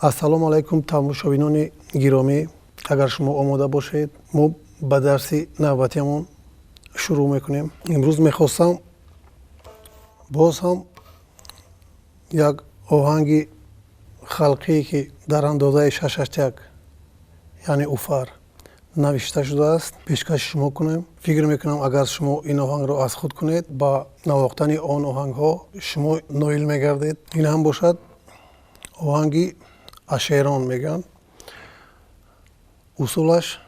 ассалому алайкум тамошобинони гиромӣ, агар шумо омода бошед мо ба дарси навбатиамон шурӯъ мекунем. имрӯз мехостам боз ҳам як оҳанги халқие ки дар андозаи 681 яъне уфар навишта шудааст пешкаши шумо кунем. фикр мекунам агар шумо ин оҳангро аз худ кунед ба навохтани он оҳангҳо шумо ноил мегардед. ин ҳам бошад оҳанги ашерон мегӯянд. усулаш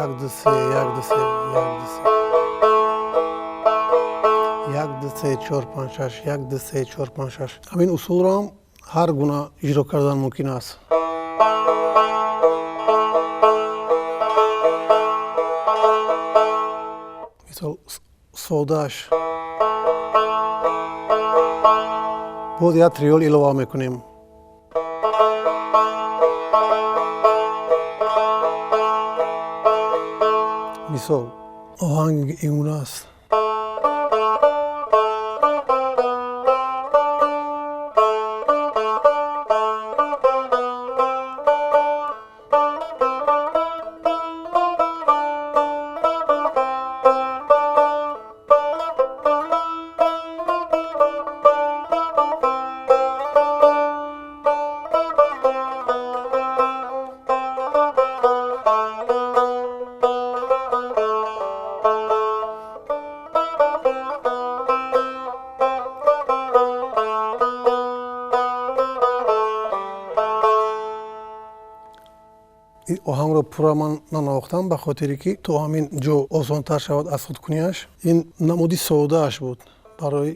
як ду се як ду се як ду се як ду се чор панҷ шаш як ду се чор панҷ шаш. ҳамин усулро ҳам ҳар гуна иҷро кардан мумкин аст. мисол содаш боз як триол илова мекунем. мисол оҳанги ин гуна аст. оҳангро пурра ман нанавохтам ба хотире ки то ҳамин ҷо осонтар шавад аз худ кунияш. ин намуди содааш буд барои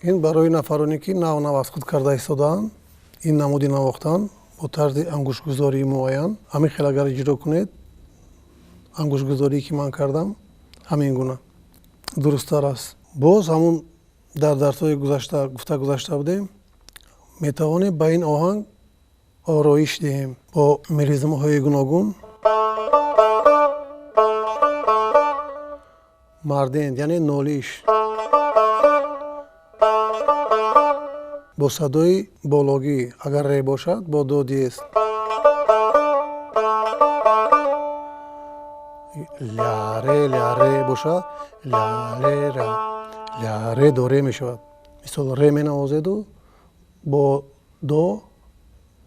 ин барои нафароне ки нав аз худ карда истодаанд. ин намуди навохтан бо тарзи ангуштгузории муайян ҳамин хел агар иҷро кунед ангуштгузорие ки ман кардам ҳамин гуна дурусттар аст. боз ҳамун дар дарсҳои гузашта гуфта гузашта будем метавонем ба ин оҳанг ороиш диҳем бо меризмаҳои гуногун. марденд яъне нолиш бо садои бологӣ агар ре бошад бо до диез. ляре ляре бошад лярера ляре до ре мешавад. мисол ре менавозеду бо до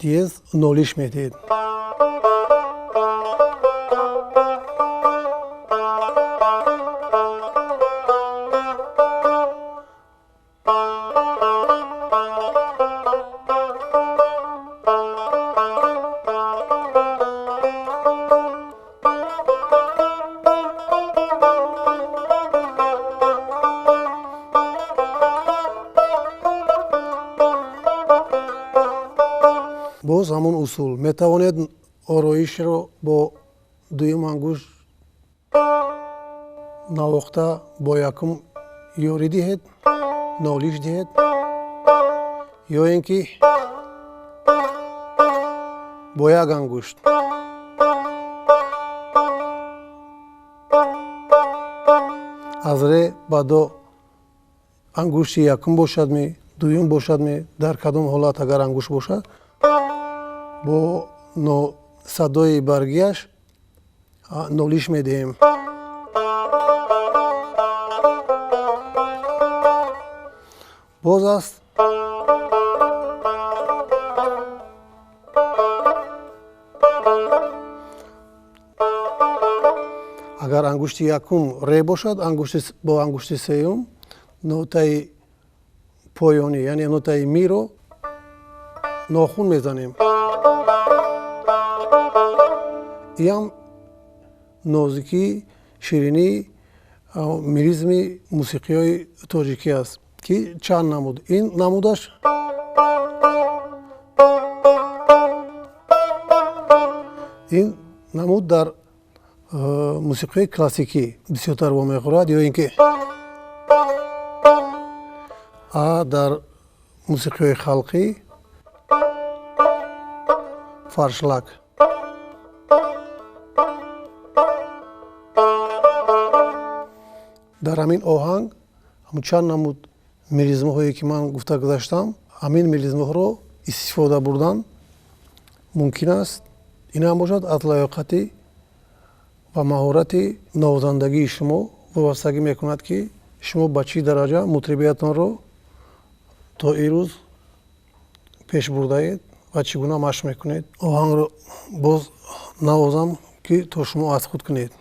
диез нолиш медиҳед. боз ҳамун усул метавонед ороишро бо дуюм ангушт навохта бо якум ёрӣ диҳед нолиш диҳед ё ин ки бо як ангушт аз ре ба до ангушти якум бошадме дуюм бошадме дар кадом ҳолат агар ангушт бошад бо садои баргиаш нолиш медиҳем. боз аст агар ангушти якум ре бошад бо ангушти сеюм нотаи поёнӣ яъне нотаи миро нохун мезанем. ям нозикӣ ширинӣ миризми мусиқиҳои тоҷикӣ аст ки чанд намуд. ин намудаш ин намуд дар мусиқии классикӣ бисёртар вомехӯрад ё ин ки дар мусиқиҳои халқӣ фаршлак. дар ҳамин оҳанг чанд намуд мелизмаҳое ки ман гуфта гузаштам, ҳамин мелизмаҳоро истифода бурдан мумкин аст. ин ҳам бошад аз лаёқати ва маҳорати навозандагии шумо вобастагӣ мекунад, ки шумо ба чӣ дараҷа мутрибиятонро то ирӯз пеш бурдаед ва чӣ гуна машқ мекунед. Оҳангро боз навозам, ки то шумо аз худ кунед.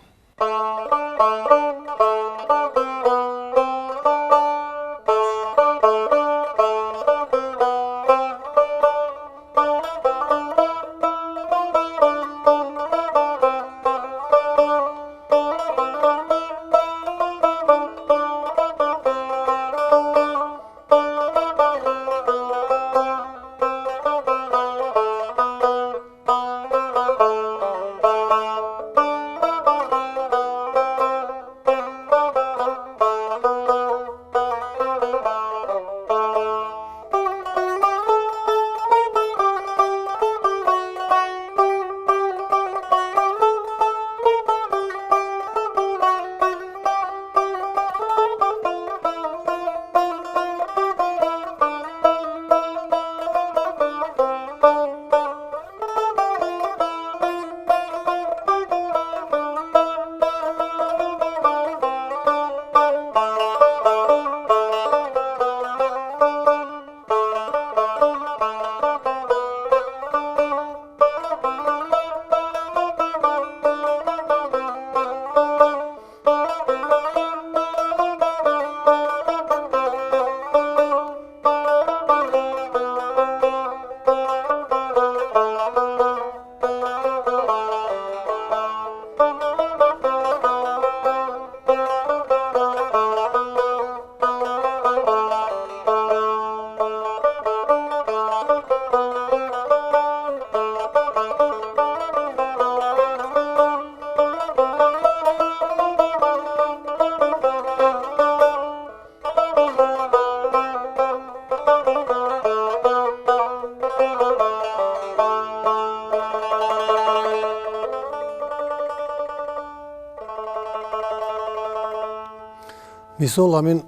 мисол ҳамин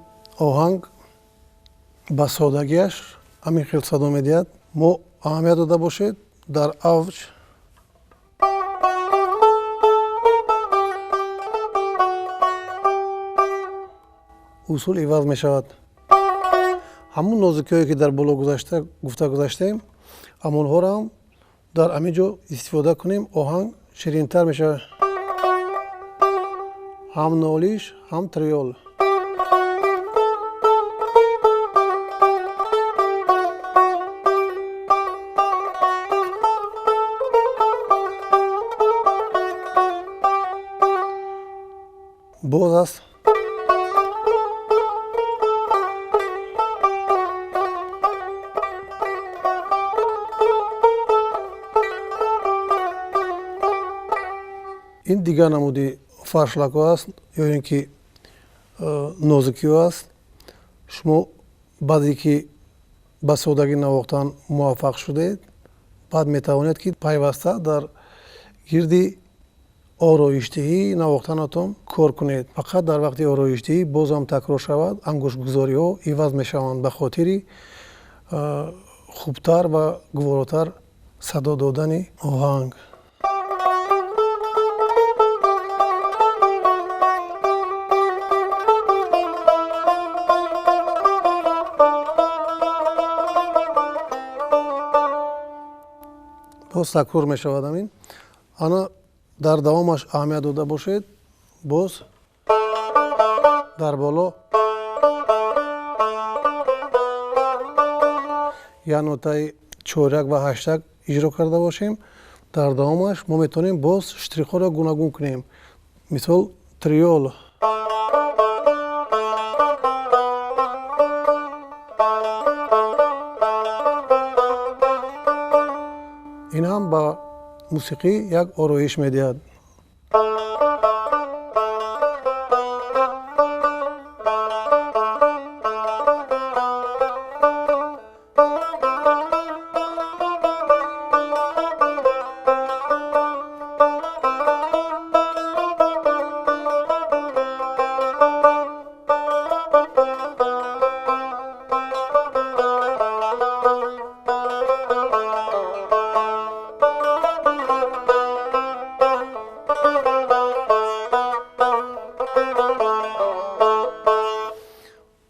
оҳанг ба содагиаш ҳамин хел садо медиҳад. мо аҳамият дода бошед дар авҷ усул иваз мешавад. ҳамун нозукиҳое ки дар боло гуфта гузаштем, ҳамонҳоро ҳам дар ҳамин ҷо истифода кунем, оҳанг ширинтар мешавад. ҳам нолиш, ҳам триол. боз аст. ин дигар намуди фаршлакҳо аст ё ин ки нозукиҳо аст. шумо баъде ки ба содагӣ навохтан муваффақ шудед, баъд метавонед ки пайваста дар гирди ороиштаҳӣ навохтанатон кор кунед. фақат дар вақти ороиштаҳӣ боз ҳам такрор шавад, ангушгузориҳо иваз мешаванд ба хотири хубтар ва гуворотар садо додани оҳанг. боз такрор мешавад. ҳамин ана дар давомаш аҳамият дода бошед. боз дар боло як нотаи чорак ва ҳаштак иҷро карда бошем. дар давомаш мо метавонем боз штрихҳоро гуногун кунем. мисол триол. ин ҳам ба мусиқӣ як ороиш медиҳад.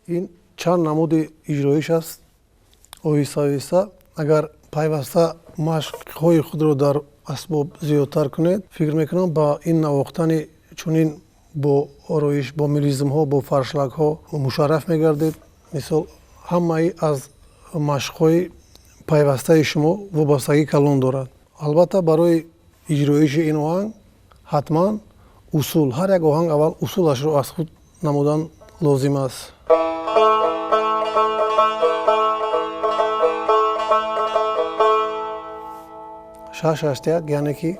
ин чанд намуди иҷроиш аст. Оҳиста оҳиста агар пайваста машқҳои худро дар асбоб зиёдтар кунед, фикр мекунам ба ин навохтани чунин бо ороиш, бо мелизмҳо, бо фаршлакҳо мушарраф мегардед. мисол ҳамаи аз машқҳои пайвастаи шумо вобастагӣ калон дорад. албатта барои иҷроиши ин оҳанг ҳатман усул, ҳар як оҳанг аввал усулашро аз худ намудан лозим аст. шаш яъне ки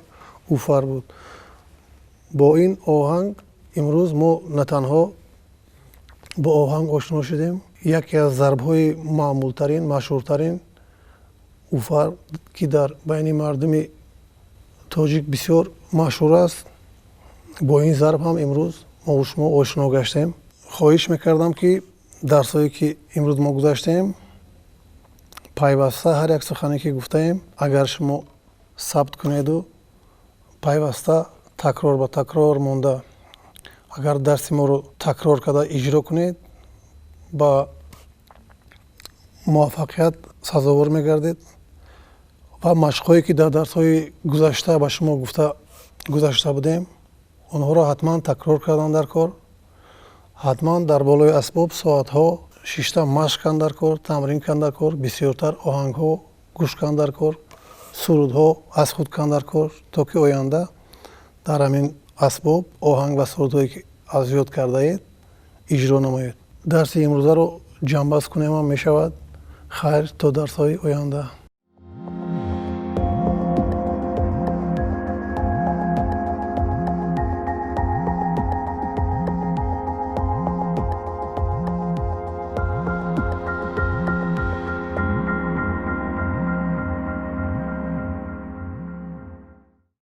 уфар буд. бо ин оҳанг имрӯз мо на танҳо бо оҳанг ошно шудем. яке аз зарбҳои маъмултарин, машҳуртарин уфар, ки дар байни мардуми тоҷик бисёр машҳур аст. бо ин зарб ҳам имрӯз мо шумо ошно гаштем. хоҳиш мекардам ки дарсҳое ки имрӯз мо гузаштем, пайваста ҳар як сухане ки гуфтаем, агар шумо сабт кунеду пайваста такрор ба такрор монда, агар дарси моро такрор карда иҷро кунед, ба муваффақият сазовор мегардед ва машқҳое ки дар дарсҳои гузашта ба шумо гуфта гузашта будем, онҳоро ҳатман такрор кардан дар кор, ҳатман дар болои асбоб соатҳо шишта машқ кан дар кор, тамрин кан дар кор, бисёртар оҳангҳо гӯш кан дар кор, сурудҳо аз худ кан дар кор, то ки оянда дар ҳамин асбоб оҳанг ва сурудҳое ки аз ёд кардаед иҷро намоед. дарси имрӯзаро ҷамъбаст кунемам мешавад. хайр то дарсҳои оянда.